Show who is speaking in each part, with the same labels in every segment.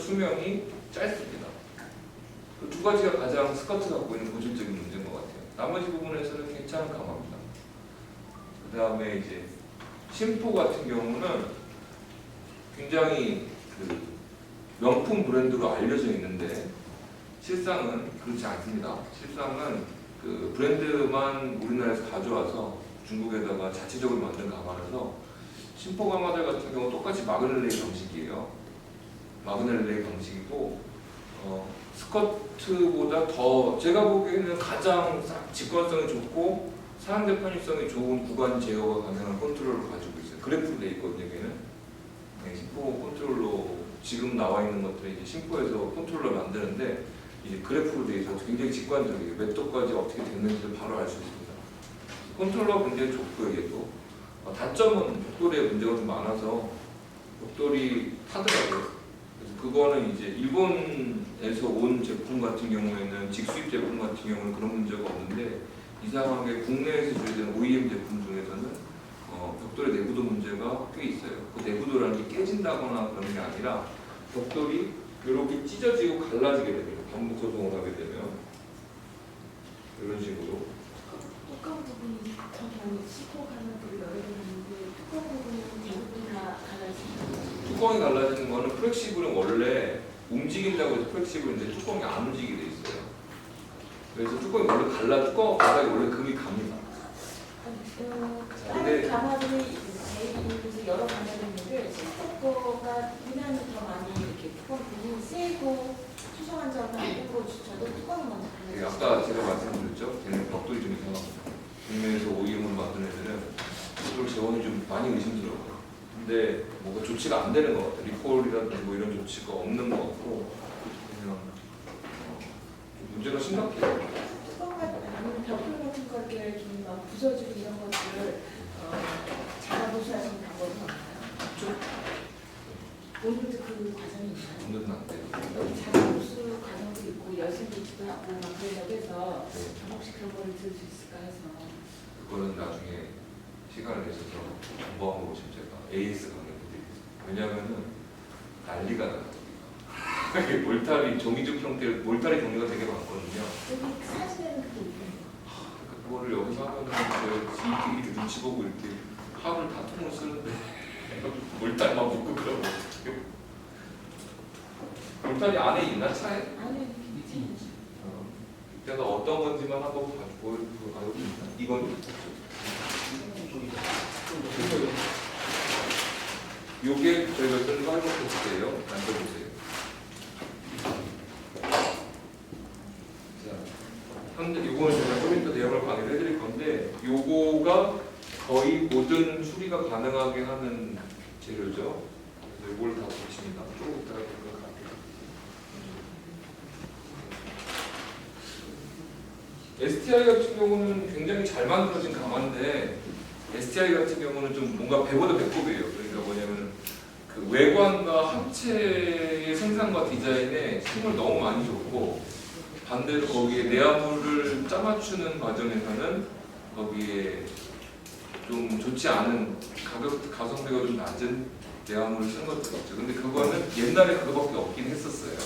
Speaker 1: 수명이 짧습니다. 그 두 가지가 가장 스커트 갖고 있는 본질적인 문제인 것 같아요. 나머지 부분에서는 괜찮은 가마입니다. 그 다음에 이제 심포 같은 경우는 굉장히 그 명품 브랜드로 알려져 있는데 실상은 그렇지 않습니다. 실상은 그 브랜드만 우리나라에서 가져와서 중국에다가 자체적으로 만든 가마라서 심포 가마들 같은 경우 똑같이 마그넬레이 방식이에요. 마그넬레이 방식이고 스커트보다 더 제가 보기에는 가장 직관성이 좋고 사용자 편의성이 좋은 구간 제어가 가능한 컨트롤을 가지고 있어요. 그래프로 되어 있거든요. 여기는 심포 컨트롤러 지금 나와 있는 것들이 이제 심포에서 컨트롤러 만드는데 이제 그래프로 되어 있어서 굉장히 직관적이에요. 몇 도까지 어떻게 됐는지를 바로 알 수 있습니다. 컨트롤러가 굉장히 좋고요. 얘도 단점은 벽돌에 문제가 좀 많아서 벽돌이 타더라고요. 그래서 그거는 이제 일본에서 온 제품 같은 경우에는 직수입 제품 같은 경우는 그런 문제가 없는데 이상하게 국내에서 조회되는 OEM 제품 중에서는 벽돌의 내구도 문제가 꽤 있어요. 그 내구도라는 게 깨진다거나 그런 게 아니라 벽돌이 이렇게 찢어지고 갈라지게 됩니다. 반복 소송을 하게 되면 이런 식으로
Speaker 2: 뚜껑 부분이 저는 시포 가마들을 여러 개 있는데 뚜껑 부분은 대부분 다 갈라집니다.
Speaker 1: 뚜껑이 갈라지는 거는 플렉시블은 원래 움직인다고 해서 플렉시블인데 뚜껑이 안 움직이게 돼 있어요. 그래서 뚜껑이 원래 뚜껑 바닥에 원래 금이 갑니다.
Speaker 2: 다른 가마들이 제일 여러 가마들이 있는데 시포거가 보면은 더 많이 이렇게 뚜껑 부분이 세고 수정한 점은 안 되고 저도 뚜껑을 먼저 갈라요.
Speaker 1: 아까 제가 말씀드렸죠? 걔는 벽돌이 좀 이상합니다. 국내에서 OEM을 만든 애들은 벽돌 재원이 좀 많이 의심스러워요. 근데 뭔가 조치가 안 되는 것 같아요. 리콜이라든지 뭐 이런 조치가 없는 것 같고 그냥 문제가 심각해요.
Speaker 2: 뚜껑 아니면 벽돌 같은 거를 좀 막 부서지고 이런 것들을 자가 보수하시는 방법은 없나요? 오늘도 그 과정이 있나요?
Speaker 1: 오늘은 안 돼요.
Speaker 2: 자가 보수 과정도 있고 열심히 기도 하고 막 그러려고 해서 혹시 그런 거를 들을 수 있을까 해서
Speaker 1: 그거는 나중에 시간을 내셔서 공부하고 오시면 제가 AS 강의 드리겠습니다. 왜냐하면은 난리가 나요. 이게 몰탈이 종이죽 형태로 몰탈의 종류가 되게 많거든요.
Speaker 2: 여기 사진에는 그게 있나요?
Speaker 1: 그거를 여기서 하면은 이렇게 눈치 보고 이렇게 합을 다 통을 쓰는데 몰탈만 묶고 그러면 어떡해요? 몰탈이 안에 있나 차에?
Speaker 2: 안에 이렇게 있지.
Speaker 1: 내가 어떤 건지만 한번 보여주고 여기 있나? 이건 요게 저희가 좀 해볼게요. 만져보세요. 자, 현재 요거는 제가 좀 이따 내용을 강의를 해드릴 건데 요거가 거의 모든 수리가 가능하게 하는 재료죠. 그래서 요걸 다 붙입니다. 조금 이따가 갈게요. STI 같은 경우는 굉장히 잘 만들어진 가마인데 STI 같은 경우는 좀 뭔가 배보다 배꼽이에요. 그러니까 뭐냐면 그 외관과 합체의 생산과 디자인에 힘을 너무 많이 줬고 반대로 거기에 내화물을 짜맞추는 과정에서는 거기에 좀 좋지 않은 가성비가 좀 낮은 내화물을 쓴 것도 있죠. 근데 그거는 옛날에 그거밖에 없긴 했었어요.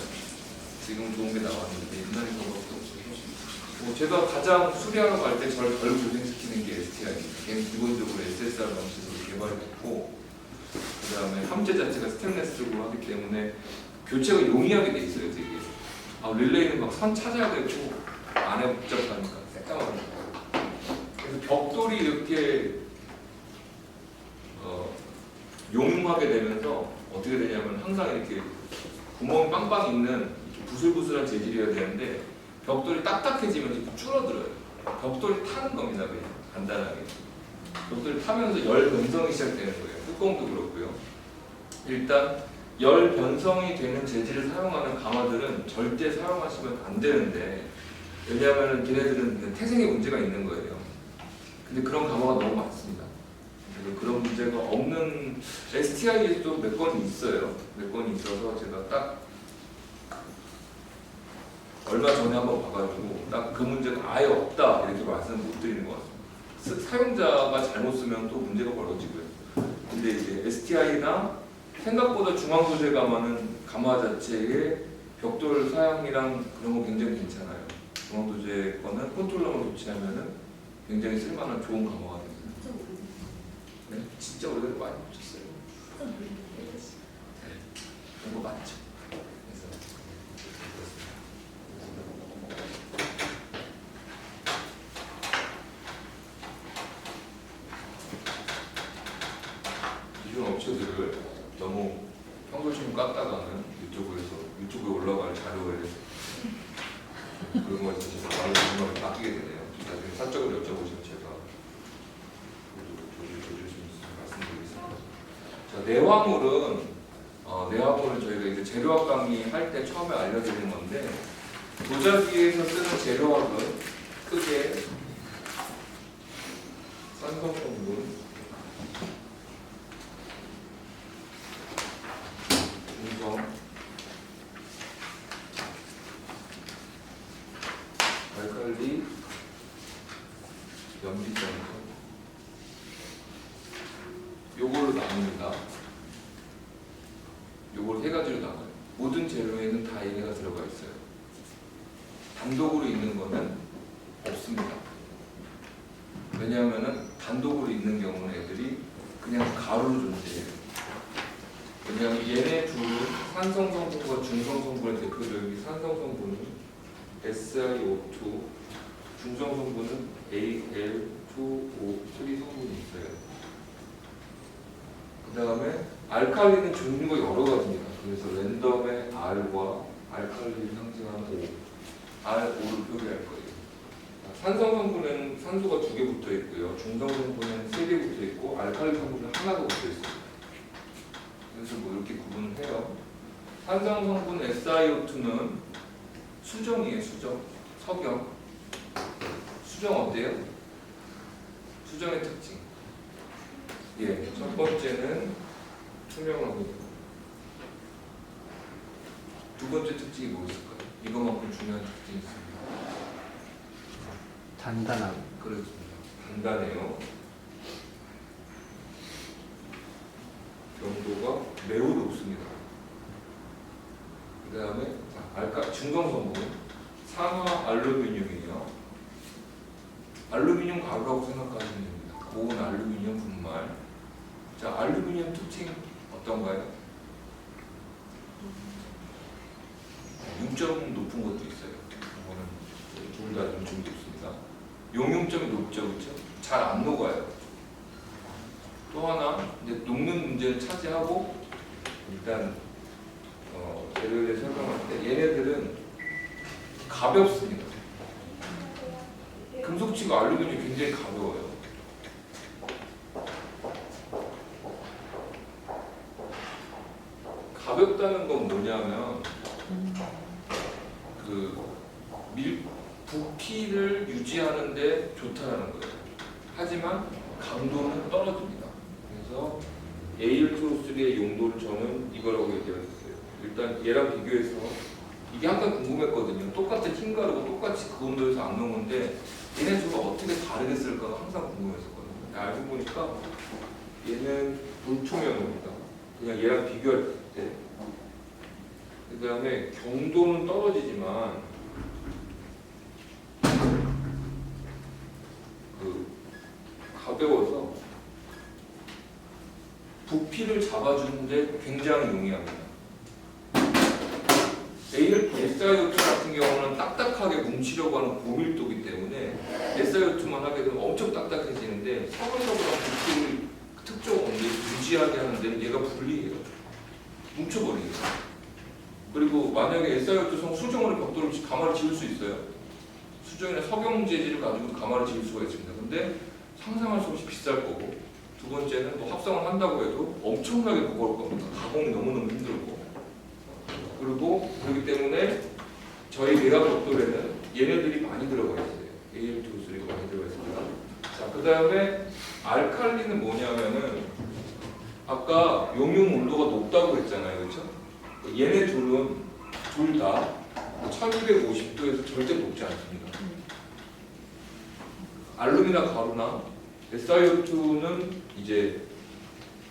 Speaker 1: 지금 좋은 게 나왔는데 옛날에 그거밖에 없어요. 제가 가장 수리하러 갈 때 저를 덜 고생시키는 게 STI입니다. 걔는 기본적으로 SSR 방식으로 개발했고 그 다음에 함재 자체가 스테인레스로 하기 때문에 교체가 용이하게 돼 있어요. 되게 릴레이는 막 선 찾아야 되고 안에 복잡하니까 새까맣니까. 그래서 벽돌이 이렇게 용하게 되면서 어떻게 되냐면 항상 이렇게 구멍 빵빵 있는 부슬부슬한 재질이어야 되는데 벽돌이 딱딱해지면서 줄어들어요. 벽돌이 타는 겁니다. 그냥 간단하게. 벽돌이 타면서 열 변성이 시작되는 거예요. 뚜껑도 그렇고요. 일단 열 변성이 되는 재질을 사용하는 가마들은 절대 사용하시면 안 되는데 왜냐하면 걔네들은 태생의 문제가 있는 거예요. 근데 그런 가마가 너무 많습니다. 그런 문제가 없는 STI에도 몇 건이 있어요. 몇 건이 있어서 제가 딱 얼마 전에 한번 봐가지고 딱 그 문제는 아예 없다 이렇게 말씀을 못 드리는 것 같습니다. 사용자가 잘못 쓰면 또 문제가 벌어지고요. 근데 이제 STI나 생각보다 중앙 소재 가마 자체의 벽돌 사양이랑 그런 거 굉장히 괜찮아요. 중앙 소재 거는 컨트롤러만 교체하면은 굉장히 쓸만한 좋은 가마가 됩니다. 네, 진짜 오래된 거 많이 붙였어요. 네, 그런 거 맞죠. 그래서 이런 업체들을 너무 평소처럼 깠다가는 유튜브에 올라갈 자료에 그런 거에서 제가 바로 생각을 바뀌게 되네요. 나중에 사적으로 여쭤보시면 제가 조질 수 있으면 말씀드리겠습니다. 자, 내화물은 저희가 이제 재료학 강의 할 때 처음에 알려드리는 건데, 도자기에서 쓰는 재료학은 크게 산성성분, 중성, 알칼리, 염기성분, 요걸로 나눕니다. 요걸 세 가지로 나눠요. 모든 재료에는 다 얘네가 들어가 있어요. 단독으로 있는 거는 없습니다. 왜냐하면은 단독으로 있는 경우는 애들이 그냥 가루로 존재해요. 왜냐하면 얘네 둘은 산성성분과 중성성분의 대표적인 산성성분은 SiO2, 중성성분은 Al2O3 성분이 있어요. 그 다음에 알칼리는 종류가 여러 가지입니다. 그래서 랜덤의 R과 알칼리를 상징하는 O, R5를 표기할 거예요. 산성성분에는 산소가 2개 붙어 있고요. 중성성분에는 3개 붙어 있고, 알칼리 성분은 하나가 붙어 있어요. 그래서 뭐 이렇게 구분을 해요. 산성성분 SiO2는 수정이에요. 수정, 석영. 수정 어때요? 수정의 특징. 예, 첫 번째는 투명하고, 두 번째 특징이 뭐 있을까요? 이거만큼 중요한 특징이 있습니다.
Speaker 3: 단단하고.
Speaker 1: 그렇습니다. 단단해요. 경도가 매우 높습니다. 그 다음에 중성성분, 산화 알루미늄이에요. 알루미늄 가루라고 생각하시면 됩니다. 고온 알루미늄 분말. 자, 알루미늄 특징 어떤가요? 융점 높은 것도 있어요. 이거는 둘 다 융점이 높습니다. 용융점이 높죠, 그렇죠? 잘 안 녹아요. 또 하나, 이제 녹는 문제를 차지하고, 일단 재료에 대해 설명할 때 얘네들은 가볍습니다. 금속치고 알루미늄이 굉장히 가벼워요. 가볍다는 건 뭐냐면 부피를 유지하는데 좋다라는 거예요. 하지만 강도는 떨어집니다. 그래서 AL2O3의 용도를 저는 이거라고 얘기했어요. 일단 얘랑 비교해서 이게 항상 궁금했거든요. 똑같은 흰 가루고 똑같이 그 온도에서 안 녹는데 얘네 둘가 어떻게 다르게 쓸까가 항상 궁금했었거든요. 근데 알고 보니까 얘는 불투명입니다. 그냥 얘랑 비교할 때. 그 다음에 경도는 떨어지지만 가벼워서 부피를 잡아주는데 굉장히 용이합니다. SiO2 같은 경우는 딱딱하게 뭉치려고 하는 고밀도이기 때문에 SiO2만 하게 되면 엄청 딱딱해지는데 서글서글한 부피를 특정 온도에 유지하게 하는데 얘가 불리해요. 뭉쳐버리게. 그리고 만약에 SiO2성 수정으로 벽돌을 가마를 지을 수 있어요. 수정이나 석영 재질을 가지고 가마를 지을 수가 있습니다. 근데 상상할 수 없이 비쌀 거고, 두 번째는 뭐 합성을 한다고 해도 엄청나게 무거울 겁니다. 가공이 너무너무 힘들고. 그리고 그렇기 때문에 저희 내각 벽돌에는 얘네들이 많이 들어가 있어요. AL2O3가 많이 들어가 있습니다. 자, 그 다음에 알칼리는 뭐냐면은 아까 용융 온도가 높다고 했잖아요. 그렇죠? 얘네 둘은 둘 다 1250도에서 절대 높지 않습니다. 알루미나 가루나 SiO2는 이제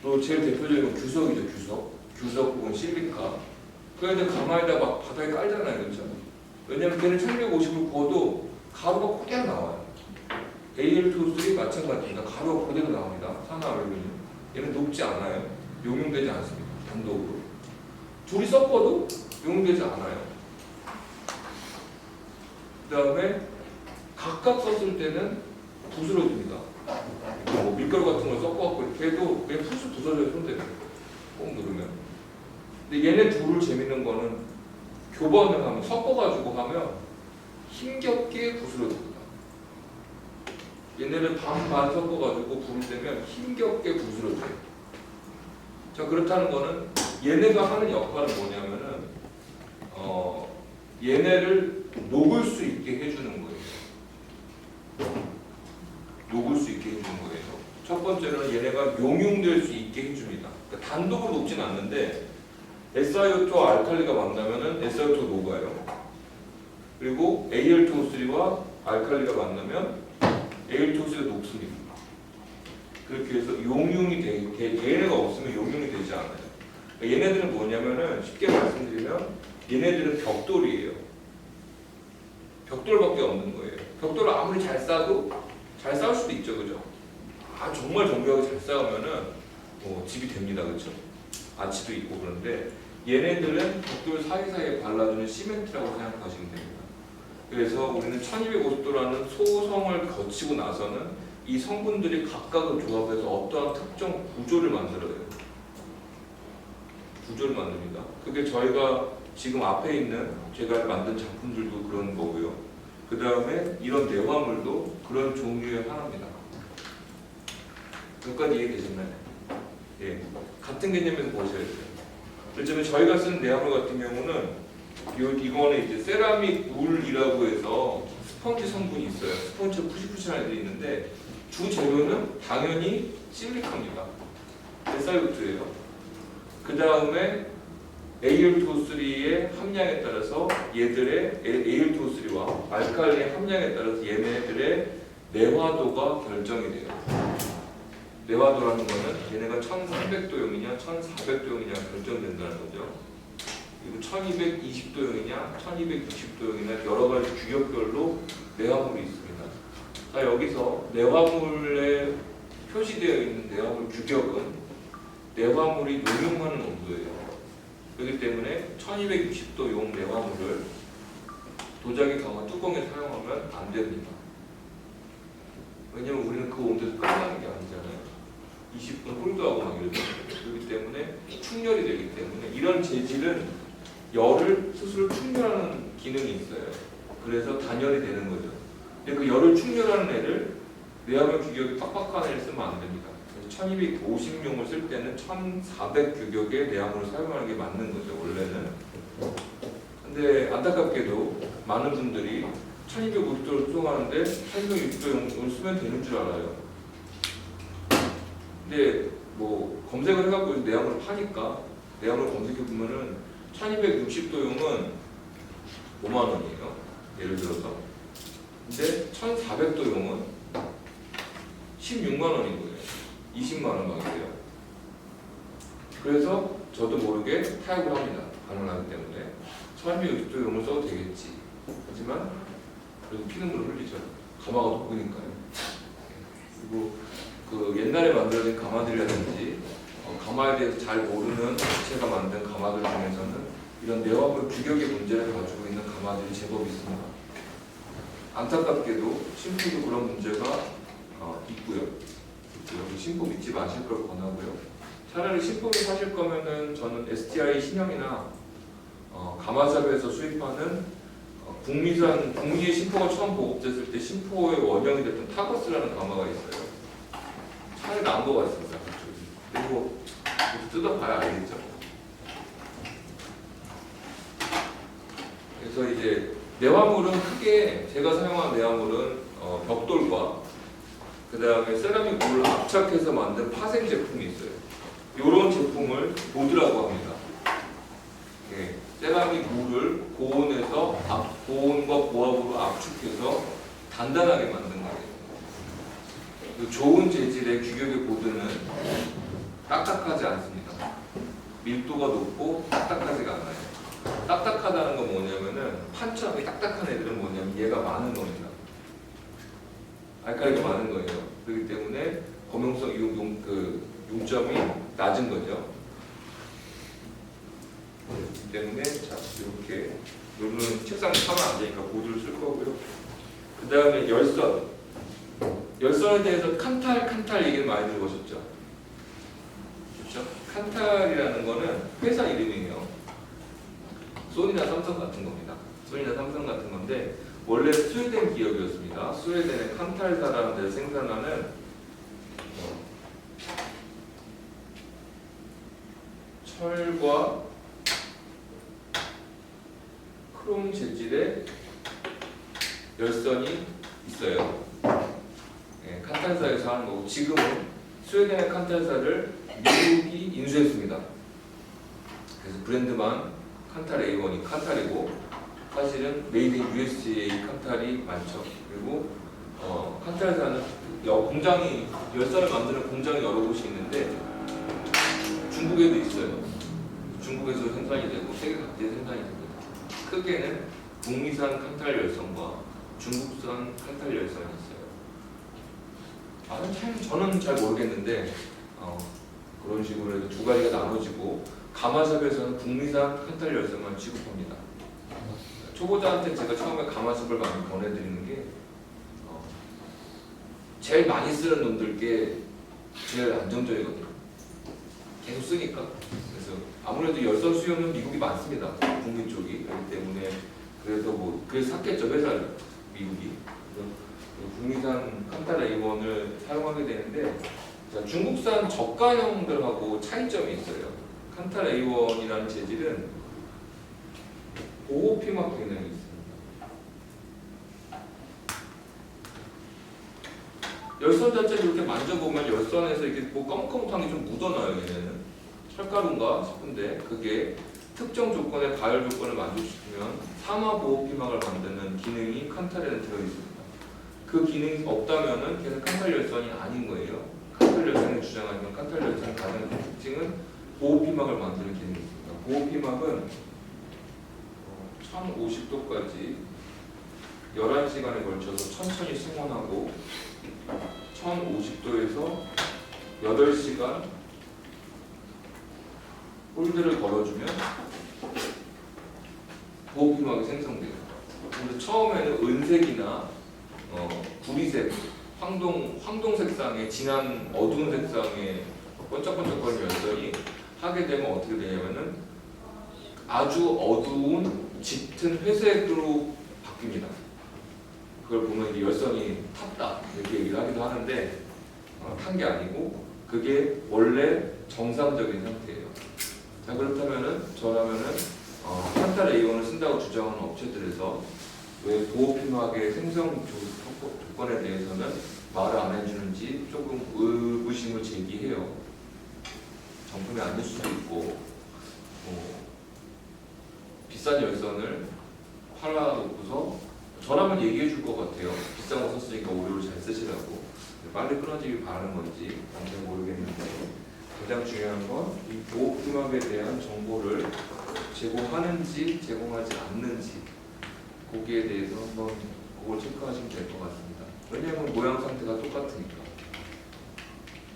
Speaker 1: 또 제일 대표적인 건 규석이죠. 규석 혹은 실리카. 그런데 가마에다 막 바닥에 깔잖아요. 그렇죠? 왜냐면 걔는 1250을 구워도 가루가 그대로 나와요. AL23 마찬가지입니다. 가루가 그대로 나옵니다. 산화알루미늄. 얘는 녹지 않아요. 용융되지 않습니다. 단독으로. 둘이 섞어도 용융되지 않아요. 그 다음에 각각 썼을 때는 부스러집니다. 뭐 밀가루 같은 걸 섞어갖고 이렇게 해도 그냥 풀쑥 부서져요. 손대면 꼭 누르면. 근데 얘네 둘을 재밌는 거는 교번을 하면 섞어가지고 하면 힘겹게 부스러집니다. 얘네를 반반 섞어가지고 불을 떼면 힘겹게 부스러져요. 자, 그렇다는 거는 얘네가 하는 역할은 뭐냐면은 얘네를 녹을 수 있게 해주는 거예요. 녹을 수 있게 해주는 거예요. 첫 번째는 얘네가 용융될 수 있게 해줍니다. 그러니까 단독으로 녹진 않는데 SiO2와 알칼리가 만나면은 SiO2가 녹아요. 그리고 Al2O3와 알칼리가 만나면 Al2O3가 녹습니다. 그렇게 해서 용융이 얘네가 없으면 용융이 되지 않아요. 그러니까 얘네들은 뭐냐면은 쉽게 말씀드리면 얘네들은 벽돌이에요. 벽돌밖에 없는 거예요. 벽돌을 아무리 잘 쌓아도 잘 쌓을 수도 있죠, 그죠? 아, 정말 정교하게 잘 쌓으면은 집이 됩니다, 그렇죠? 아치도 있고. 그런데 얘네들은 벽돌 사이사이에 발라주는 시멘트라고 생각하시면 됩니다. 그래서 우리는 1250도라는 소성을 거치고 나서는 이 성분들이 각각을 조합해서 어떠한 특정 구조를 만들어요. 구조를 만듭니다. 그게 저희가 지금 앞에 있는 제가 만든 작품들도 그런 거고요. 그 다음에 이런 내화물도 그런 종류의 하나입니다. 여기까지 이해되셨나요? 예, 같은 개념에서 보셔야 돼요. 그렇지만 저희가 쓰는 내화물 같은 경우는 이거는 이제 세라믹 울이라고 해서 스펀지 성분이 있어요. 스펀지 푸시푸시한 애들이 있는데 주 재료는 당연히 실리카입니다. SiO2예요. 그 다음에 Al2O3의 함량에 따라서 얘들의 Al2O3와 알칼리의 함량에 따라서 얘네들의 내화도가 결정이 돼요. 내화도라는 거는 얘네가 1300도용이냐 1400도용이냐 결정된다는 거죠. 그리고 1220도용이냐 1260도용이냐 여러 가지 규격별로 내화물이 있습니다. 자, 여기서 내화물에 표시되어 있는 내화물 규격은 내화물이 용융하는 온도예요. 그렇기 때문에 1260도용 내화물을 도자기 강화 뚜껑에 사용하면 안 됩니다. 왜냐면 우리는 그 온도에서 끝나는 게 아니잖아요. 20분 홀드하고 막 이러죠. 그렇기 때문에 충혈이 되기 때문에 이런 재질은 열을 스스로 충혈하는 기능이 있어요. 그래서 단열이 되는 거죠. 근데 그 열을 충혈하는 애를 내화물 규격이 빡빡한 애를 쓰면 안 됩니다. 1250용을 쓸 때는 1400 규격의 내화물을 사용하는 게 맞는 거죠, 원래는. 근데 안타깝게도 많은 분들이 1250도를 수송하는데 1260도용을 쓰면 되는 줄 알아요. 근데 뭐 검색을 해갖고 내화물을 파니까 내화물 검색해보면은 1260도용은 5만원이에요. 예를 들어서. 근데 1400도용은 16만원인 거예요. 20만원 방이에요. 그래서 저도 모르게 타협을 합니다. 가능하기 때문에 1260도용을 써도 되겠지. 하지만 그래도 피눈물을 흘리죠. 가마가 높으니까요. 그리고 그 옛날에 만들어진 가마들이라든지 가마에 대해서 잘 모르는 업체가 만든 가마들 중에서는 이런 내화물 규격의 문제를 가지고 있는 가마들이 제법 있습니다. 안타깝게도 신품도 그런 문제가 있고요. 여기 신품 믿지 마실 걸 권하고요. 차라리 신품을 사실 거면은 저는 STI 신형이나 가마샵에서 수입하는 국미의 신포가 처음 보급됐을 때 신포의 원형이 됐던 타거스라는 가마가 있어요. 차라리 나은 것 같습니다. 그리고 뜯어봐야 알겠죠. 그래서 이제 내화물은 크게 제가 사용한 내화물은 벽돌과 그 다음에 세라믹 물을 압착해서 만든 파생 제품이 있어요. 이런 제품을 보드라고 합니다. 예, 세라믹 물을 고온에서 고온과 고압으로 압축해서 단단하게 만든 거예요. 좋은 재질의 규격의 보드는 딱딱하지 않습니다. 밀도가 높고 딱딱하지가 않아요. 딱딱하다는 건 뭐냐면은 판처럼 딱딱한 애들은 뭐냐면 얘가 많은 겁니다. 알칼리가 많은 거예요. 그렇기 때문에 범용성 용점이 낮은 거죠. 그렇기 때문에 자 이렇게 요는 책상에 하면 안 되니까 보드를 쓸 거고요. 그 다음에 열선. 열선에 대해서 칸탈 얘기를 많이 들어보셨죠? 그렇죠? 칸탈이라는 거는 회사 이름이에요. 소니나 삼성 같은 겁니다. 소니나 삼성 같은 건데 원래 스웨덴 기업이었습니다. 스웨덴의 칸탈사라는 데서 생산하는 철과 크롬 재질의 열선이 있어요. 네, 칸탈사에서 하는 거고 지금은 스웨덴의 칸탈사를 미국이 인수했습니다. 그래서 브랜드만 칸탈 A1이 칸탈이고 사실은 메이드 인 USA 칸탈이 많죠. 그리고 칸탈사는 공장이 열선을 만드는 공장이 여러 곳이 있는데 중국에도 있어요. 중국에서 생산이 되고 세계 각지에 생산이 됩니다. 크게는 북미산 칸탈 열선과 중국산 칸탈 열선이 있어요. 저는 잘 모르겠는데 그런 식으로 해서 두 가지가 나눠지고 가마솥에서는 국미산 칸탈 열선만 취급합니다. 초보자한테 제가 처음에 가마솥을 많이 권해드리는 게 제일 많이 쓰는 놈들께 제일 안정적이거든요. 계속 쓰니까. 그래서 아무래도 열선 수요는 미국이 많습니다. 북미 쪽이. 그렇기 때문에 그래서 샀겠죠 회사를 미국이. 국미산 칸탈 A1을 사용하게 되는데 자, 중국산 저가형들하고 차이점이 있어요. 칸탈 A1이라는 재질은 보호 피막 기능이 있습니다. 열선 자체를 이렇게 만져보면 열선에서 이렇게 뭐 검검한 게 좀 묻어나요. 얘네는 철가루인가 싶은데 그게 특정 조건의 가열 조건을 만족시키면 산화 보호 피막을 만드는 기능이 칸탈에는 들어 있습니다. 그 기능이 없다면은 걔는 칸탈 열선이 아닌 거예요. 칸탈 열선이 주장하지만 칸탈 열선의 가장 큰 특징은 보호 피막을 만드는 기능이 있습니다. 보호 피막은 1050도까지 11시간에 걸쳐서 천천히 승원하고 1050도에서 8시간 홀드를 걸어주면 보호 피막이 생성돼요. 근데 처음에는 은색이나 구리색, 황동 색상의 진한 어두운 색상의 번쩍번쩍거리는 열선이 하게 되면 어떻게 되냐면은 아주 어두운 짙은 회색으로 바뀝니다. 그걸 보면 이제 열선이 탔다 이렇게 얘기를 하기도 하는데 탄 게 아니고 그게 원래 정상적인 상태예요. 자 그렇다면은 저라면은 칸탈 A1을 쓴다고 주장하는 업체들에서 왜 보호 피막의 생성 조건에 대해서는 말을 안 해주는지 조금 의구심을 제기해요. 정품이 아닐 수도 있고 비싼 열선을 팔아놓고서 저라면 얘기해 줄 것 같아요. 비싼 거 썼으니까 오류를 잘 쓰시라고. 빨리 끊어지길 바라는 건지 아무튼 모르겠는데 가장 중요한 건 이 보호 피막에 대한 정보를 제공하는지 제공하지 않는지 거기에 대해서 한번 그걸 체크하시면 될 것 같습니다. 왜냐하면 모양 상태가 똑같으니까.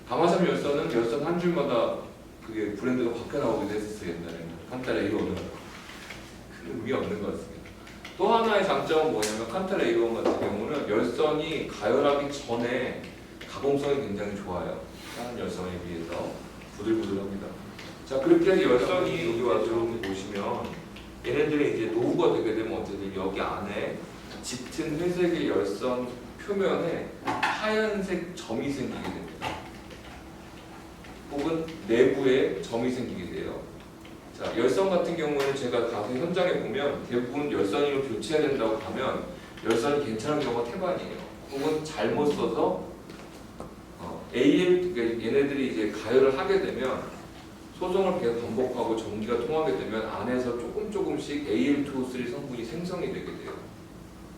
Speaker 1: 가마솥 열선은 열선 한 줄마다 그게 브랜드가 바뀌어 나오기도 했었어요. 옛날에는 칸탈 A1은 큰 의미 없는 것 같습니다. 또 하나의 장점은 뭐냐면 칸탈 A1 같은 경우는 열선이 가열하기 전에 가공성이 굉장히 좋아요. 다른 열선에 비해서 부들부들합니다. 자 그렇게 해서 열선이 여기 와서 이렇게 보시면 얘네들이 이제 노후가 되게 되면 어떻게 되면 여기 안에 짙은 회색의 열선 표면에 하얀색 점이 생기게 됩니다. 혹은 내부에 점이 생기게 돼요. 자, 열선 같은 경우는 제가 가서 현장에 보면 대부분 열선으로 교체해야 된다고 하면 열선이 괜찮은 경우가 태반이에요. 혹은 잘못 써서 그러니까 얘네들이 이제 가열을 하게 되면 소정을 계속 반복하고 전기가 통하게 되면 안에서 조금씩 Al2O3 성분이 생성이 되게 돼요.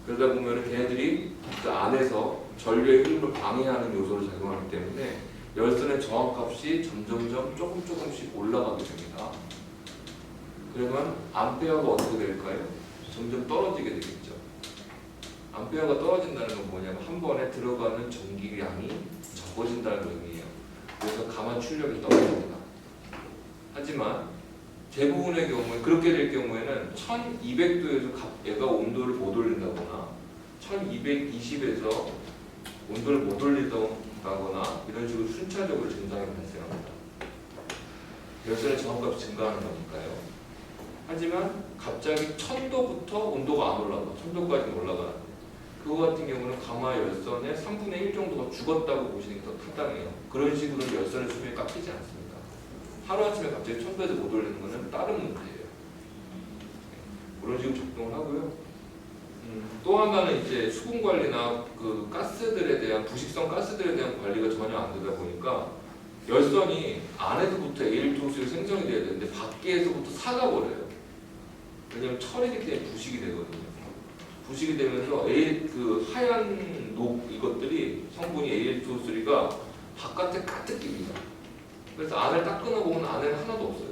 Speaker 1: 그러다 보면 걔네들이 그 안에서 전류의 흐름을 방해하는 요소를 작용하기 때문에 열선의 저항값이 점점점 조금씩 올라가게 됩니다. 그러면 암페어가 어떻게 될까요? 점점 떨어지게 되겠죠. 암페어가 떨어진다는 건 뭐냐면 한 번에 들어가는 전기량이 적어진다는 의미예요. 그래서 가만 출력이 떨어집니다. 하지만 대부분의 경우에 그렇게 될 경우에는 1200도에서 얘가 온도를 못 올린다거나 1220에서 온도를 못 올린다거나 이런 식으로 순차적으로 증상이 발생합니다. 열선의 저항값이 증가하는 거니까요. 하지만 갑자기 1000도부터 온도가 안 올라가 1000도까지 올라가는데 그거 같은 경우는 가마 열선의 3분의 1 정도가 죽었다고 보시는 게 더 타당해요. 그런 식으로 열선의 수명이 깎이지 않습니다. 하루아침에 갑자기 1000도에서 못 올리는 것은 다른 문제예요. 그런 식으로 작동을 하고요. 또 하나는 이제 수분 관리나 그 가스들에 대한 부식성 가스들에 대한 관리가 전혀 안 되다 보니까 열선이 안에서부터 에일토스가 생성이 돼야 되는데 밖에서부터 사가버려요. 왜냐면 철이기 때문에 부식이 되거든요. 부식이 되면서 그 하얀 녹 이것들이 성분이 에일토스가 바깥에 가득 낍니다. 그래서 안을 딱 끊어보면 안에는 하나도 없어요.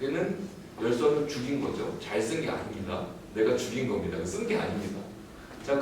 Speaker 1: 걔는 열선을 죽인 거죠. 잘 쓴 게 아닙니다. 내가 죽인 겁니다. 쓴 게 아닙니다. 자,